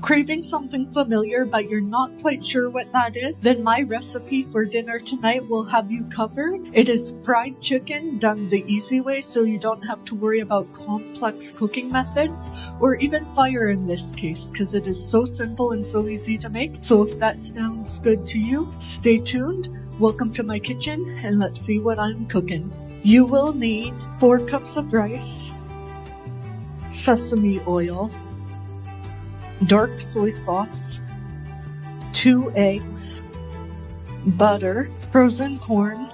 Craving something familiar but you're not quite sure what that is? Then my recipe for dinner tonight will have you covered. It is fried chicken done the easy way, so you don't have to worry about complex cooking methods or even fire in this case, because it is so simple and so easy to make. So if that sounds good to you, stay tuned. Welcome to my kitchen and let's see what I'm cooking. You will need 4 cups of rice, sesame oil, dark soy sauce, 2 eggs, butter, frozen corn,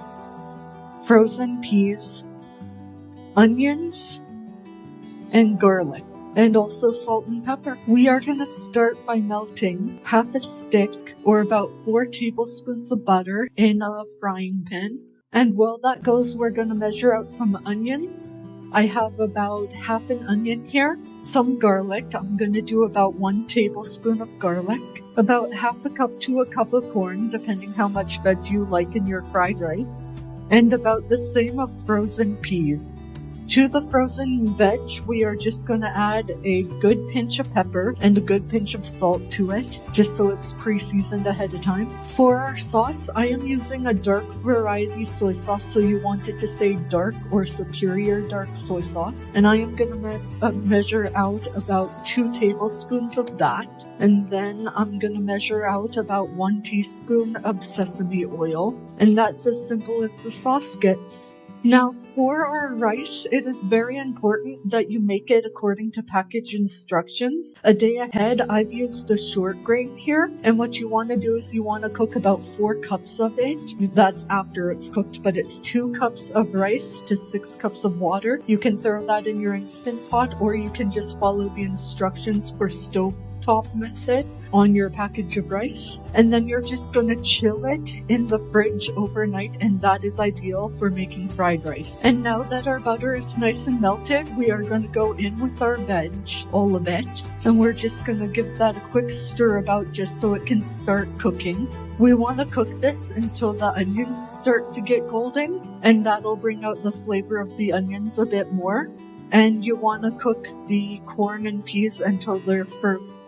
frozen peas, onions, and garlic, and also salt and pepper. We are going to start by melting half a stick or about 4 tablespoons of butter in a frying pan. And while that goes, we're going to measure out some onions. I have about half an onion here, some garlic. I'm going to do about 1 tablespoon of garlic, about half a cup to a cup of corn, depending how much veg you like in your fried rice, and about the same of frozen peas. To the frozen veg, we are just going to add a good pinch of pepper and a good pinch of salt to it, just so it's pre-seasoned ahead of time. For our sauce, I am using a dark variety soy sauce, so you want it to say dark or superior dark soy sauce. And I am going to measure out about 2 tablespoons of that. And then I'm going to measure out about 1 teaspoon of sesame oil. And that's as simple as the sauce gets. Now, for our rice, it is very important that you make it according to package instructions. A day ahead, I've used a short grain here, and what you want to do is you want to cook about 4 cups of it. That's after it's cooked, but it's 2 cups of rice to 6 cups of water. You can throw that in your Instant Pot, or you can just follow the instructions for stovetop method on your package of rice, and then you're just going to chill it in the fridge overnight, and that is ideal for making fried rice. And now that our butter is nice and melted, we are going to go in with our veg, all of it, and we're just going to give that a quick stir about just so it can start cooking. We want to cook this until the onions start to get golden, and that'll bring out the flavor of the onions a bit more. And you want to cook the corn and peas until they're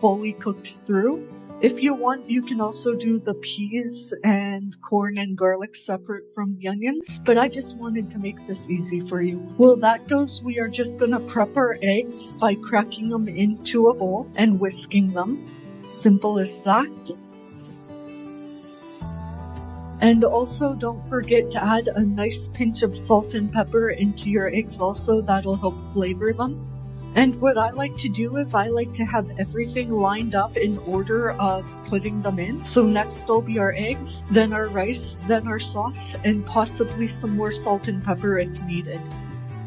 fully cooked through. If you want, you can also do the peas and corn and garlic separate from the onions, but I just wanted to make this easy for you. While that goes, we are just going to prep our eggs by cracking them into a bowl and whisking them. Simple as that. And also don't forget to add a nice pinch of salt and pepper into your eggs also. That'll help flavor them. And what I like to do is I like to have everything lined up in order of putting them in. So next will be our eggs, then our rice, then our sauce, and possibly some more salt and pepper if needed.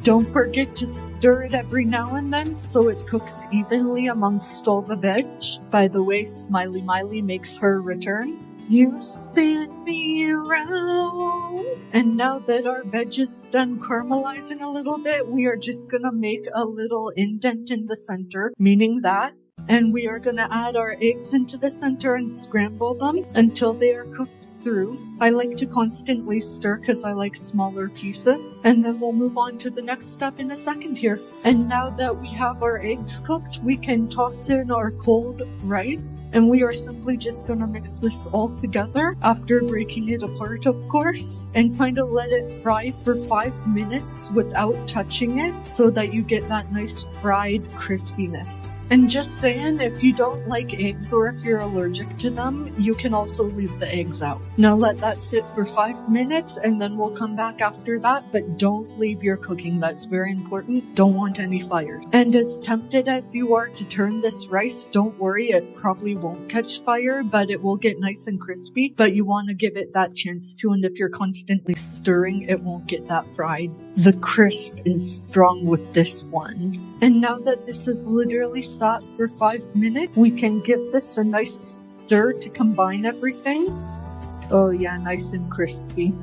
Don't forget to stir it every now and then so it cooks evenly amongst all the veg. By the way, Smiley Miley makes her return. You spin me around. And now that our veg is done caramelizing a little bit, we are just going to make a little indent in the center, meaning that. And we are going to add our eggs into the center and scramble them until they are cooked through. I like to constantly stir because I like smaller pieces. And then we'll move on to the next step in a second here. And now that we have our eggs cooked, we can toss in our cold rice. And we are simply just going to mix this all together after breaking it apart, of course, and kind of let it fry for 5 minutes without touching it so that you get that nice fried crispiness. And just saying, if you don't like eggs or if you're allergic to them, you can also leave the eggs out. Now let that sit for 5 minutes and then we'll come back after that, but don't leave your cooking. That's very important. Don't want any fire. And as tempted as you are to turn this rice, don't worry, it probably won't catch fire, but it will get nice and crispy. But you want to give it that chance too, and if you're constantly stirring, it won't get that fried. The crisp is strong with this one. And now that this has literally sat for 5 minutes, we can give this a nice stir to combine everything. Oh yeah, nice and crispy.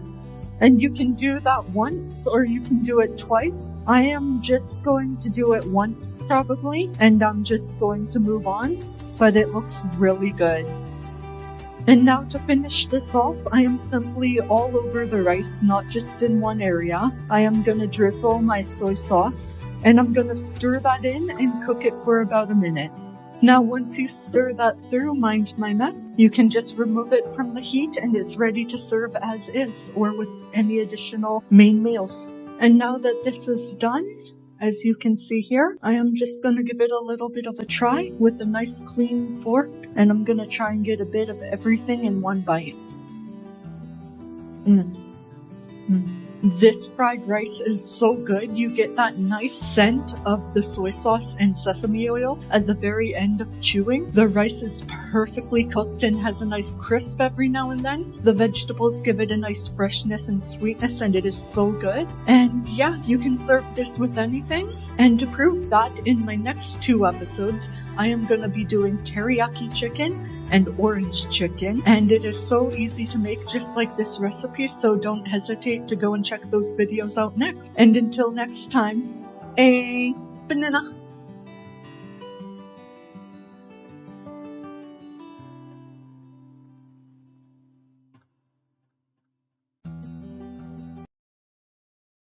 And you can do that once or you can do it twice. I am just going to do it once probably, and I'm just going to move on, but it looks really good. And now to finish this off, I am simply all over the rice, not just in one area. I am going to drizzle my soy sauce and I'm going to stir that in and cook it for about a minute. Now once you stir that through, mind my mess, you can just remove it from the heat and it's ready to serve as is or with any additional main meals. And now that this is done, as you can see here, I am just going to give it a little bit of a try with a nice clean fork, and I'm going to try and get a bit of everything in one bite. This fried rice is so good. You get that nice scent of the soy sauce and sesame oil at the very end of chewing. The rice is perfectly cooked and has a nice crisp every now and then. The vegetables give it a nice freshness and sweetness, and it is so good. And yeah, you can serve this with anything. And to prove that, in my next 2 episodes, I am going to be doing teriyaki chicken and orange chicken, and it is so easy to make, just like this recipe, so don't hesitate to go and check those videos out next. And until next time, a banana.